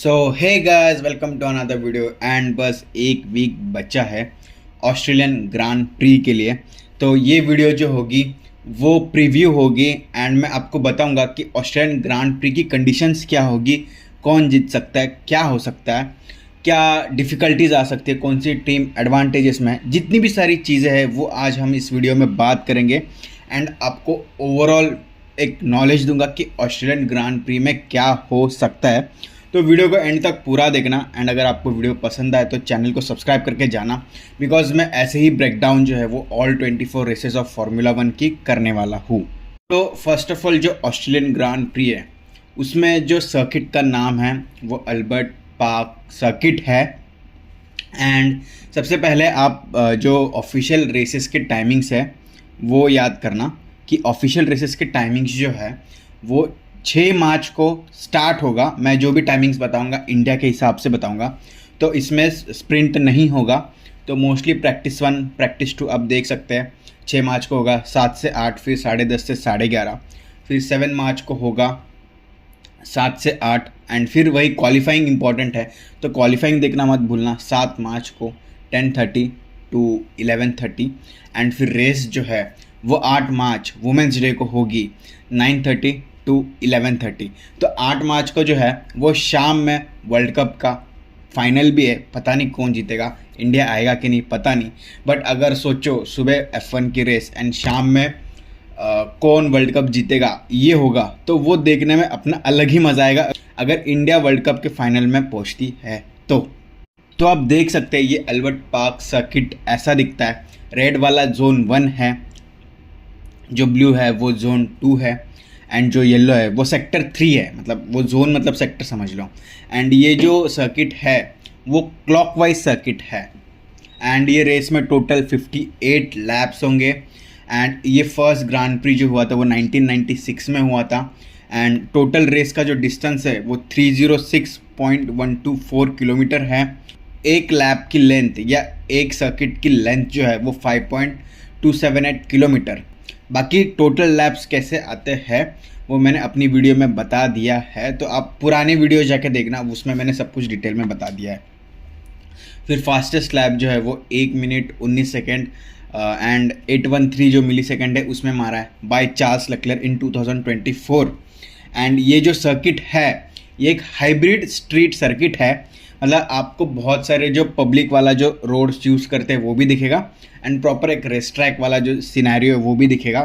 So hey guys, welcome to another video. And बस एक week बचा है ऑस्ट्रेलियन ग्रांड प्री के लिए। तो ये वीडियो जो होगी वो प्रीव्यू होगी एंड मैं आपको बताऊंगा कि ऑस्ट्रेलियन ग्रांड प्री की कंडीशंस क्या होगी, कौन जीत सकता है, क्या हो सकता है, क्या डिफ़िकल्टीज आ सकती है, कौन सी टीम एडवांटेजेस में है, जितनी भी सारी चीज़ें हैं वो आज हम इस वीडियो में बात करेंगे। एंड आपको ओवरऑल एक नॉलेज दूंगा कि ऑस्ट्रेलियन ग्रांड प्री में क्या हो सकता है। तो वीडियो को एंड तक पूरा देखना एंड अगर आपको वीडियो पसंद आए तो चैनल को सब्सक्राइब करके जाना, बिकॉज मैं ऐसे ही ब्रेकडाउन जो है वो ऑल 24 रेसेस ऑफ फार्मूला 1 की करने वाला हूँ। तो फर्स्ट ऑफ ऑल जो ऑस्ट्रेलियन ग्रांड प्री है उसमें जो सर्किट का नाम है वो अल्बर्ट पार्क सर्किट है। एंड सबसे पहले आप जो ऑफिशियल रेसेस के टाइमिंग्स है वो याद करना कि ऑफिशियल रेसेस के टाइमिंग्स जो है वो 6 मार्च को स्टार्ट होगा। मैं जो भी टाइमिंग्स बताऊंगा इंडिया के हिसाब से बताऊंगा। तो इसमें स्प्रिंट नहीं होगा, तो मोस्टली प्रैक्टिस 1 प्रैक्टिस 2 आप देख सकते हैं 6 मार्च को होगा 7 से 8, फिर 10:30 से 11:30, फिर 7 मार्च को होगा 7 से 8 एंड फिर वही क्वालिफाइंग इंपॉर्टेंट है तो क्वालिफाइंग देखना मत भूलना 7 मार्च को 10:30 टू 11:30 एंड फिर रेस जो है वो 8 मार्च वुमेंस डे को होगी 9:30 टू 11:30। तो 8 मार्च को जो है वो शाम में वर्ल्ड कप का फाइनल भी है। पता नहीं कौन जीतेगा, इंडिया आएगा कि नहीं पता नहीं, बट अगर सोचो सुबह F1 की रेस एंड शाम में कौन वर्ल्ड कप जीतेगा ये होगा तो वो देखने में अपना अलग ही मज़ा आएगा अगर इंडिया वर्ल्ड कप के फाइनल में पहुंचती है तो आप देख सकते हैं ये अल्बर्ट पार्क सर्किट ऐसा दिखता है। रेड वाला जोन 1 है, जो ब्लू है वो जोन 2 है एंड जो येलो है वो सेक्टर 3 है। मतलब वो जोन मतलब सेक्टर समझ लो। एंड ये जो सर्किट है वो क्लॉकवाइज सर्किट है एंड ये रेस में टोटल 58 लैप्स होंगे। एंड ये फर्स्ट ग्रांड प्री जो हुआ था वो 1996 में हुआ था एंड टोटल रेस का जो डिस्टेंस है वो 306.124 किलोमीटर है। एक लैप की लेंथ या एक सर्किट की लेंथ जो है वो 5.278 किलोमीटर। बाकी टोटल लैप्स कैसे आते हैं वो मैंने अपनी वीडियो में बता दिया है, तो आप पुराने वीडियो जाके देखना, उसमें मैंने सब कुछ डिटेल में बता दिया है। फिर फास्टेस्ट लैप जो है वो 1 मिनट 19 सेकेंड एंड 813 जो मिली सेकेंड है उसमें मारा है by Charles LeClair in 2024। And ये जो सर्किट है ये एक हाइब्रिड स्ट्रीट सर्किट है। मतलब आपको बहुत सारे जो पब्लिक वाला जो रोड्स यूज़ करते हैं वो भी दिखेगा एंड प्रॉपर एक रेस ट्रैक वाला जो सिनेरियो है वो भी दिखेगा।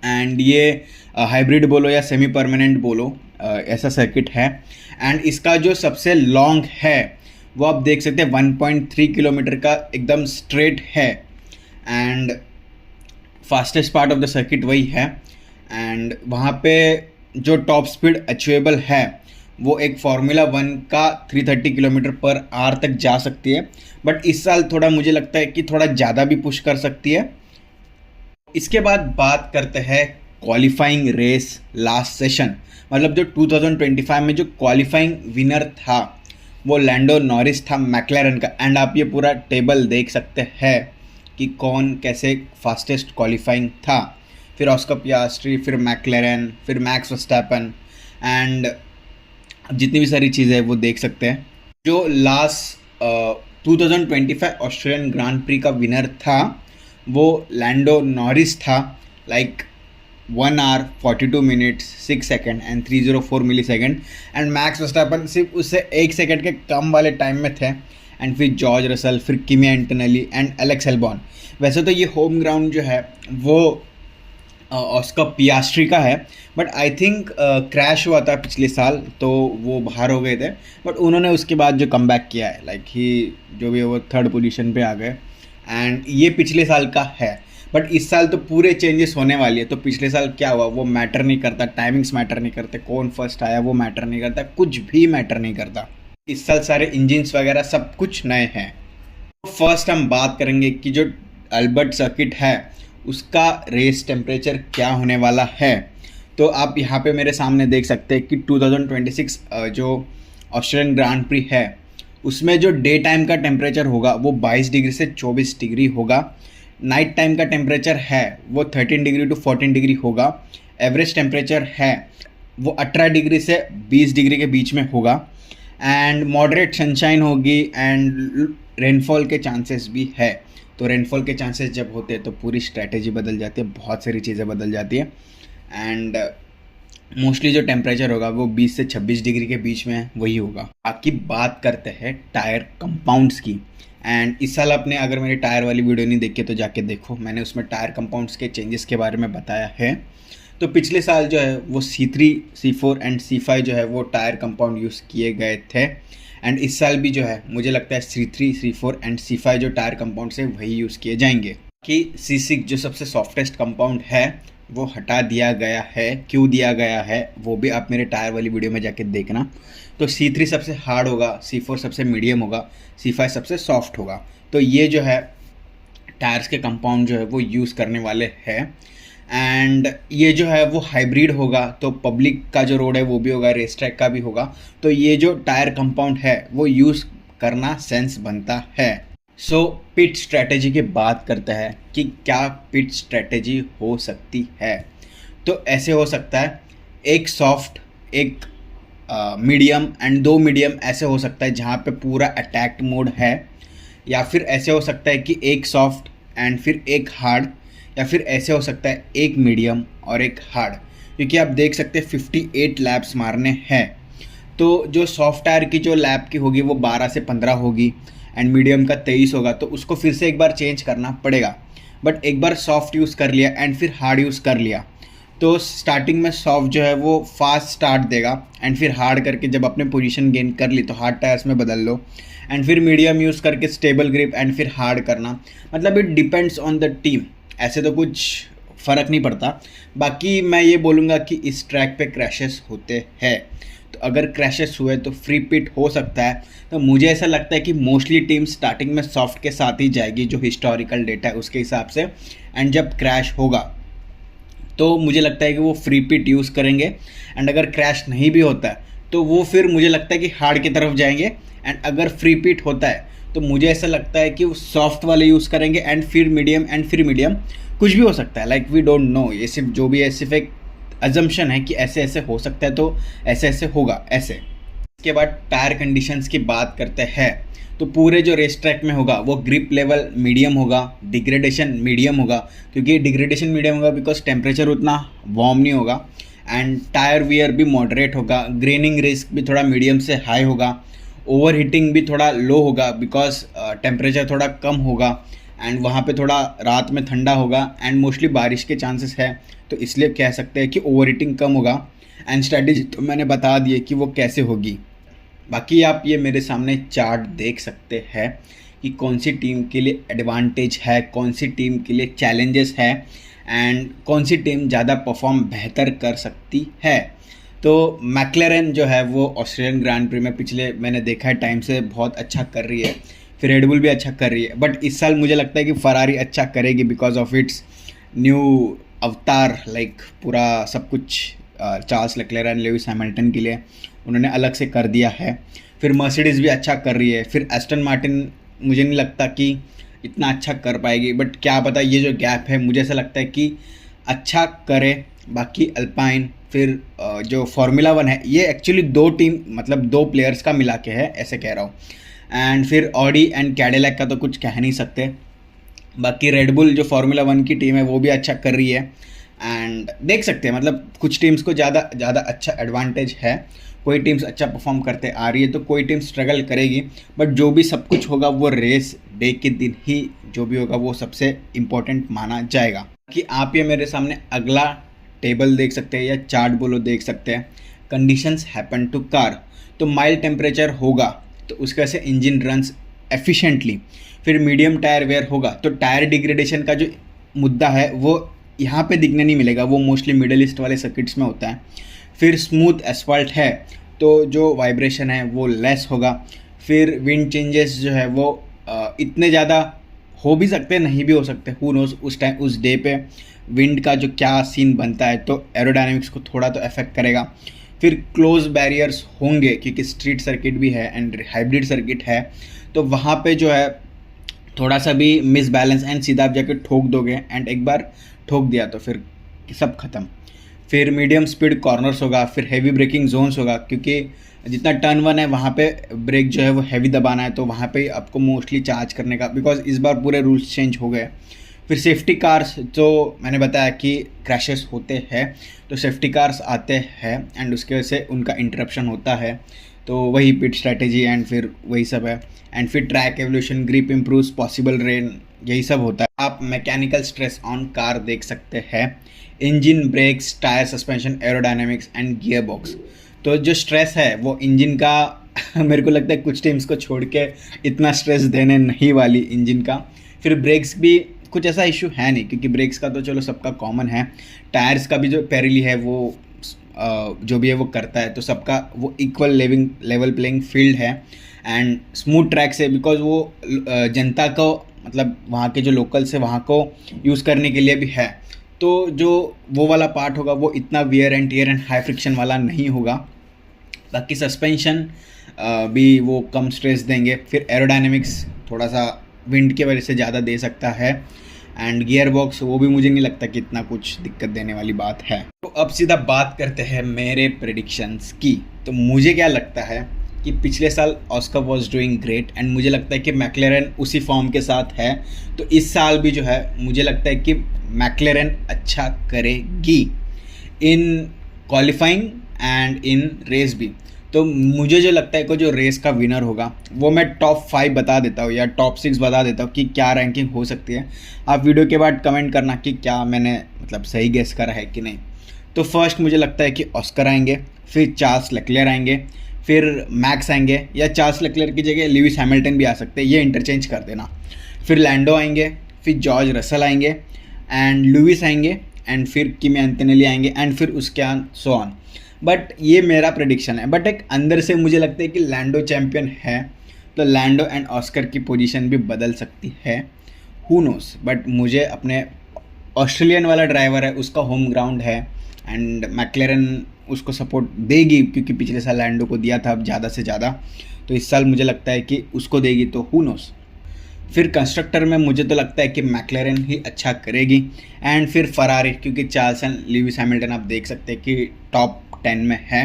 एंड ये हाइब्रिड बोलो या सेमी परमानेंट बोलो ऐसा सर्किट है। एंड इसका जो सबसे लॉन्ग है वो आप देख सकते हैं 1.3 किलोमीटर का एकदम स्ट्रेट है and fastest part of the circuit वही है। एंड वहाँ पे जो टॉप स्पीड अचीवेबल है वो एक फार्मूला 1 का 330 किलोमीटर पर आवर तक जा सकती है, बट इस साल थोड़ा मुझे लगता है कि थोड़ा ज़्यादा भी पुश कर सकती है। इसके बाद बात करते हैं क्वालिफाइंग रेस लास्ट सेशन। मतलब जो 2025 में जो क्वालिफाइंग विनर था वो लैंडो नॉरिस था मैक्लेरन का। एंड आप ये पूरा टेबल देख सकते हैं कि कौन कैसे फास्टेस्ट क्वालिफाइंग था। फिर ऑस्कर पियास्ट्री, फिर मैक्लेरन, फिर मैक्स वर्स्टैपन एंड जितनी भी सारी चीज़ें हैं वो देख सकते हैं। जो लास्ट 2025 ऑस्ट्रेलियन ग्रांड प्री का विनर था वो लैंडो नॉरिस था, like 1 hour 42 minutes 6 second and 304 millisecond. And Max Verstappen सिर्फ उससे 1 सेकेंड के कम वाले टाइम में थे। एंड फिर जॉर्ज रसल, फिर Kimi Antonelli and Alex Albon. वैसे तो ये होम ग्राउंड जो है वो ऑस्कर पियास्ट्री का है, बट आई थिंक क्रैश हुआ था पिछले साल तो वो बाहर हो गए थे, बट उन्होंने उसके बाद जो कमबैक किया है लाइक ही जो भी है वो 3rd पोजीशन पे आ गए। एंड ये पिछले साल का है, बट इस साल तो पूरे चेंजेस होने वाली है। तो पिछले साल क्या हुआ वो मैटर नहीं करता, टाइमिंग्स मैटर नहीं करते, कौन फर्स्ट आया वो मैटर नहीं करता, कुछ भी मैटर नहीं करता। इस साल सारे इंजिन्स वगैरह सब कुछ नए हैं। फर्स्ट हम बात करेंगे कि जो अल्बर्ट सर्किट है उसका रेस टेम्परेचर क्या होने वाला है। तो आप यहाँ पे मेरे सामने देख सकते हैं कि 2026 जो ऑस्ट्रेलियन ग्रांड प्री है उसमें जो डे टाइम का टेम्परेचर होगा वो 22 डिग्री से 24 डिग्री होगा। नाइट टाइम का टेम्परेचर है वो 13 डिग्री टू 14 डिग्री होगा। एवरेज टेम्परेचर है वो 18 डिग्री से 20 डिग्री के बीच में होगा। एंड मॉडरेट सनशाइन होगी एंड रेनफॉल के चांसेस भी है। तो रेनफॉल के चांसेस जब होते हैं तो पूरी स्ट्रैटेजी बदल जाती है, बहुत सारी चीज़ें बदल जाती है। एंड मोस्टली जो टेम्परेचर होगा वो 20 से 26 डिग्री के बीच में वही होगा। बाकी बात करते हैं टायर कंपाउंड्स की। एंड इस साल आपने अगर मेरी टायर वाली वीडियो नहीं देखी तो जाके देखो, मैंने उसमें टायर कंपाउंड्स के चेंजेस के बारे में बताया है। तो पिछले साल जो है वो C3, C4 एंड C5 जो है वो टायर कंपाउंड यूज़ किए गए थे। एंड इस साल भी जो है मुझे लगता है C3, C4 एंड C5 जो टायर कंपाउंड्स है वही यूज़ किए जाएंगे। कि C6 जो सबसे सॉफ्टेस्ट कंपाउंड है वो हटा दिया गया है। क्यों दिया गया है वो भी आप मेरे टायर वाली वीडियो में जाके देखना। तो C3 सबसे हार्ड होगा, C4 सबसे मीडियम होगा, C5 सबसे सॉफ्ट होगा। तो ये जो है टायर्स के कंपाउंड जो है वो यूज़ करने वाले हैं। एंड ये जो है वो हाइब्रिड होगा, तो पब्लिक का जो रोड है वो भी होगा, रेस ट्रैक का भी होगा। तो ये जो टायर कंपाउंड है वो यूज़ करना सेंस बनता है। सो पिट स्ट्रैटेजी की बात करते हैं कि क्या पिट स्ट्रैटेजी हो सकती है। तो ऐसे हो सकता है, एक सॉफ्ट, एक मीडियम एंड दो मीडियम ऐसे हो सकता है जहाँ पे पूरा अटैक मोड है। या फिर ऐसे हो सकता है कि एक सॉफ्ट एंड फिर एक हार्ड, या फिर ऐसे हो सकता है एक मीडियम और एक हार्ड। क्योंकि आप देख सकते हैं 58 लैप्स मारने हैं। तो जो सॉफ्ट टायर की जो लैप की होगी वो 12 से 15 होगी एंड मीडियम का 23 होगा। तो उसको फिर से एक बार चेंज करना पड़ेगा। बट एक बार सॉफ्ट यूज़ कर लिया एंड फिर हार्ड यूज़ कर लिया तो स्टार्टिंग में सॉफ्ट जो है वो फास्ट स्टार्ट देगा एंड फिर हार्ड करके जब अपने पोजीशन गेन कर ली तो हार्ड टायर्स में बदल लो एंड फिर मीडियम यूज़ करके स्टेबल ग्रिप एंड फिर हार्ड करना। मतलब it depends on the team, ऐसे तो कुछ फ़र्क नहीं पड़ता। बाकी मैं ये बोलूँगा कि इस ट्रैक पे क्रैशेस होते हैं, तो अगर क्रैशेस हुए तो फ्री पिट हो सकता है। तो मुझे ऐसा लगता है कि मोस्टली टीम स्टार्टिंग में सॉफ्ट के साथ ही जाएगी, जो हिस्टोरिकल डेटा है उसके हिसाब से। एंड जब क्रैश होगा तो मुझे लगता है कि वो फ्री पिट यूज़ करेंगे। एंड अगर क्रैश नहीं भी होता है तो वो फिर मुझे लगता है कि हार्ड की तरफ जाएंगे। एंड अगर फ्री पिट होता है तो मुझे ऐसा लगता है कि वो सॉफ्ट वाले यूज़ करेंगे एंड फिर मीडियम एंड फिर मीडियम। कुछ भी हो सकता है, लाइक वी डोंट नो, ये सिर्फ जो भी है सिर्फ एक अजम्पशन है कि ऐसे ऐसे हो सकता है, तो ऐसे ऐसे होगा ऐसे। इसके बाद टायर कंडीशंस की बात करते हैं। तो पूरे जो रेस ट्रैक में होगा वो ग्रिप लेवल मीडियम होगा, डिग्रेडेशन मीडियम होगा। क्योंकि डिग्रेडेशन मीडियम होगा बिकॉज टेम्परेचर उतना वार्म नहीं होगा। एंड टायर वियर भी मॉडरेट होगा, ग्रेनिंग रिस्क भी थोड़ा मीडियम से हाई होगा, ओवर हीटिंग भी थोड़ा लो होगा बिकॉज टेम्परेचर थोड़ा कम होगा एंड वहाँ पे थोड़ा रात में ठंडा होगा एंड मोस्टली बारिश के चांसेस है। तो इसलिए कह सकते हैं कि ओवर हीटिंग कम होगा। एंड स्ट्रैटेजी तो मैंने बता दी है कि वो कैसे होगी। बाकी आप ये मेरे सामने चार्ट देख सकते हैं कि कौन सी टीम के लिए एडवांटेज है, कौन सी टीम के लिए चैलेंजेस है एंड कौन सी टीम ज़्यादा परफॉर्म बेहतर कर सकती है। तो मैक्लेरन जो है वो ऑस्ट्रेलियन ग्रैंड प्री में पिछले मैंने देखा है टाइम से बहुत अच्छा कर रही है, फिर रेडबुल भी अच्छा कर रही है। बट इस साल मुझे लगता है कि फरारी अच्छा करेगी बिकॉज ऑफ इट्स न्यू अवतार, लाइक पूरा सब कुछ चार्ल्स लेक्लेयर, लेविस हैमिल्टन के लिए उन्होंने अलग से कर दिया है। फिर मर्सिडीज़ भी अच्छा कर रही है। फिर एस्टन मार्टिन मुझे नहीं लगता कि इतना अच्छा कर पाएगी, बट क्या पता ये जो गैप है मुझे ऐसा लगता है कि अच्छा करे। बाकी अल्पाइन, फिर जो फार्मूला 1 है ये एक्चुअली दो टीम मतलब दो प्लेयर्स का मिला के है, ऐसे कह रहा हूँ। एंड फिर ऑडी एंड कैडिलैक का तो कुछ कह नहीं सकते। बाकी रेडबुल जो फार्मूला 1 की टीम है वो भी अच्छा कर रही है। एंड देख सकते हैं मतलब कुछ टीम्स को ज़्यादा अच्छा एडवांटेज है, कोई टीम्स अच्छा परफॉर्म करते आ रही है तो कोई टीम स्ट्रगल करेगी। बट जो भी सब कुछ होगा वो रेस डे के दिन ही जो भी होगा वो सबसे इम्पोर्टेंट माना जाएगा। कि आप ये मेरे सामने अगला टेबल देख सकते हैं या चार्ट बोलो देख सकते हैं। कंडीशंस हैपन टू कार, तो माइल्ड टेम्परेचर होगा तो उसके वजह से इंजन रन्स एफिशिएंटली। फिर मीडियम टायर वेयर होगा तो टायर डिग्रेडेशन का जो मुद्दा है वो यहाँ पे दिखने नहीं मिलेगा, वो मोस्टली मिडल ईस्ट वाले सर्किट्स में होता है। फिर स्मूथ एसफाल्ट है तो जो वाइब्रेशन है वो लेस होगा। फिर विंड चेंजेस जो है वो इतने ज़्यादा हो भी सकते हैं, नहीं भी हो सकते, हु नोज उस टाइम उस डे पे विंड का जो क्या सीन बनता है, तो एरोडायनेमिक्स को थोड़ा तो अफेक्ट करेगा। फिर क्लोज बैरियर्स होंगे क्योंकि स्ट्रीट सर्किट भी है एंड हाइब्रिड सर्किट है, तो वहाँ पे जो है थोड़ा सा भी मिस बैलेंस एंड सीधा आप जाके ठोक दोगे एंड एक बार ठोक दिया तो फिर सब खत्म। फिर मीडियम स्पीड कॉर्नर्स होगा, फिर हेवी ब्रेकिंग जोन्स होगा क्योंकि जितना टर्न 1 है वहाँ पे ब्रेक जो है वो हैवी दबाना है, तो वहाँ पे आपको मोस्टली चार्ज करने का, बिकॉज इस बार पूरे रूल्स चेंज हो गए। फिर सेफ्टी कार्स, जो मैंने बताया कि क्रैशेस होते हैं, तो सेफ्टी कार्स आते हैं एंड उसकी वजह से उनका इंटरप्शन होता है, तो वही पिट स्ट्रैटेजी एंड फिर वही सब है। एंड फिर track evolution, grip improves, possible rain, यही सब होता है। आप मैकेनिकल स्ट्रेस ऑन कार देख सकते हैं, engine, brakes, tyre, suspension, aerodynamics and gearbox. तो जो स्ट्रेस है वो इंजन का मेरे को लगता है कुछ टीम्स को छोड़ के इतना स्ट्रेस देने नहीं वाली इंजन का। फिर ब्रेक्स भी कुछ ऐसा इशू है नहीं, क्योंकि ब्रेक्स का तो चलो सबका कॉमन है। टायर्स का भी जो पेरिली है वो जो भी है वो करता है, तो सबका वो इक्वल लेवल प्लेइंग फील्ड है एंड स्मूथ ट्रैक से, बिकॉज वो जनता को, मतलब वहाँ के जो लोकल्स है वहाँ को यूज़ करने के लिए भी है, तो जो वो वाला पार्ट होगा वो इतना wear and tear and high friction वाला नहीं होगा। बाकी सस्पेंशन भी वो कम स्ट्रेस देंगे। फिर एरोडायनेमिक्स थोड़ा सा विंड की वजह से ज़्यादा दे सकता है एंड गियर बॉक्स वो भी मुझे नहीं लगता कि इतना कुछ दिक्कत देने वाली बात है। तो अब सीधा बात करते हैं मेरे प्रेडिक्शंस की। तो मुझे क्या लगता है कि पिछले साल Oscar was doing great and मुझे लगता है कि मैक्लेरन उसी फॉर्म के साथ है, तो इस साल भी जो है मुझे लगता है कि मैक्लेरन अच्छा करेगी इन क्वालिफाइंग एंड इन रेस भी। तो मुझे जो लगता है कि जो रेस का विनर होगा वो मैं टॉप 5 बता देता हूँ या टॉप 6 बता देता हूँ कि क्या रैंकिंग हो सकती है। आप वीडियो के बाद कमेंट करना कि क्या मैंने मतलब सही गेस करा है कि नहीं। तो फर्स्ट मुझे लगता है कि ऑस्कर आएंगे, फिर चार्ल्स लेक्लेयर आएंगे, फिर मैक्स आएंगे, या चार्ल्स लेक्लेयर की जगह लुइस हैमिल्टन भी आ सकते हैं, ये इंटरचेंज कर देना। फिर लैंडो आएंगे, फिर जॉर्ज रसल आएंगे एंड लुइस आएंगे एंड फिर किमी एंटोनेली आएंगे एंड फिर उसके सो ऑन। बट ये मेरा प्रेडिक्शन है, बट एक अंदर से मुझे लगता है कि लैंडो चैम्पियन है तो लैंडो एंड ऑस्कर की पोजीशन भी बदल सकती है, हु नोस। बट मुझे अपने ऑस्ट्रेलियन वाला ड्राइवर है उसका होम ग्राउंड है एंड मैक्लेरन उसको सपोर्ट देगी, क्योंकि पिछले साल लैंडो को दिया था ज़्यादा से ज़्यादा, तो इस साल मुझे लगता है कि उसको देगी, तो हु नोस। फिर कंस्ट्रक्टर में मुझे तो लगता है कि मैक्लेरन ही अच्छा करेगी एंड फिर फरारी, क्योंकि चार्ल्स एंड लुइस हैमिल्टन आप देख सकते हैं कि टॉप 10 में है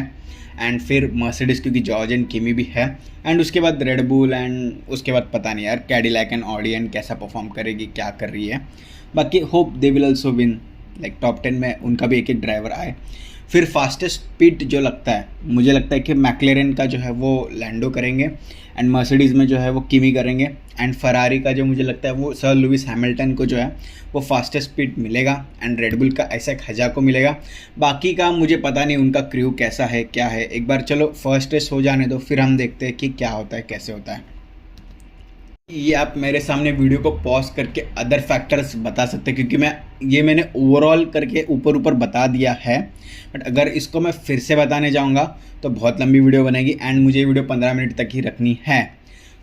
एंड फिर मर्सिडीज क्योंकि जॉर्ज एंड किमी भी है एंड उसके बाद रेड बुल एंड उसके बाद पता नहीं यार कैडिलैक एंड ऑडी एंड कैसा परफॉर्म करेगी, क्या कर रही है। बाकी hope they will also win, like top 10 में उनका भी एक एक ड्राइवर आए। फिर फास्टेस्ट पिट जो लगता है मुझे लगता है कि मैक्लेरन का जो है वो लैंडो करेंगे एंड मर्सिडीज़ में जो है वो किमी करेंगे एंड फरारी का जो मुझे लगता है वो सर लुइस हैमिल्टन को जो है वो फास्टेस्ट पिट मिलेगा एंड रेडबुल का ऐसा हजा को मिलेगा। बाकी का मुझे पता नहीं उनका क्रू कैसा है क्या है, एक बार चलो फर्स्ट रेस हो जाने दो फिर हम देखते हैं कि क्या होता है कैसे होता है। ये आप मेरे सामने वीडियो को पॉज करके अदर फैक्टर्स बता सकते हैं, क्योंकि मैंने ओवरऑल करके ऊपर बता दिया है, बट अगर इसको मैं फिर से बताने जाऊंगा तो बहुत लंबी वीडियो बनेगी एंड मुझे ये वीडियो 15 मिनट तक ही रखनी है।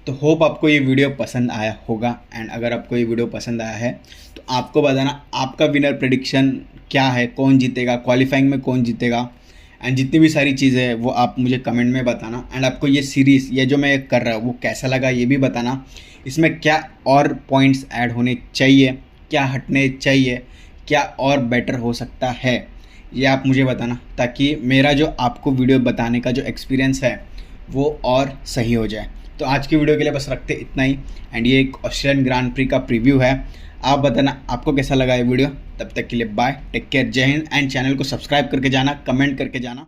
तो होप आपको ये वीडियो पसंद आया होगा एंड अगर आपको ये वीडियो पसंद आया है तो आपको बताना आपका विनर प्रेडिक्शन क्या है, कौन जीतेगा, क्वालिफाइंग में कौन जीतेगा एंड जितनी भी सारी चीज़ें हैं वो आप मुझे कमेंट में बताना एंड आपको ये सीरीज़ ये जो मैं कर रहा हूँ वो कैसा लगा ये भी बताना। इसमें क्या और पॉइंट्स ऐड होने चाहिए, क्या हटने चाहिए, क्या और बेटर हो सकता है, ये आप मुझे बताना, ताकि मेरा जो आपको वीडियो बताने का जो एक्सपीरियंस है वो और सही हो जाए। तो आज की वीडियो के लिए बस रखते इतना ही एंड ये एक ऑस्ट्रेलियन ग्रांड प्री का प्रीव्यू है। आप बताना आपको कैसा लगा ये वीडियो। तब तक के लिए बाय, टेक केयर, जय हिंद एंड चैनल को सब्सक्राइब करके जाना, कमेंट करके जाना।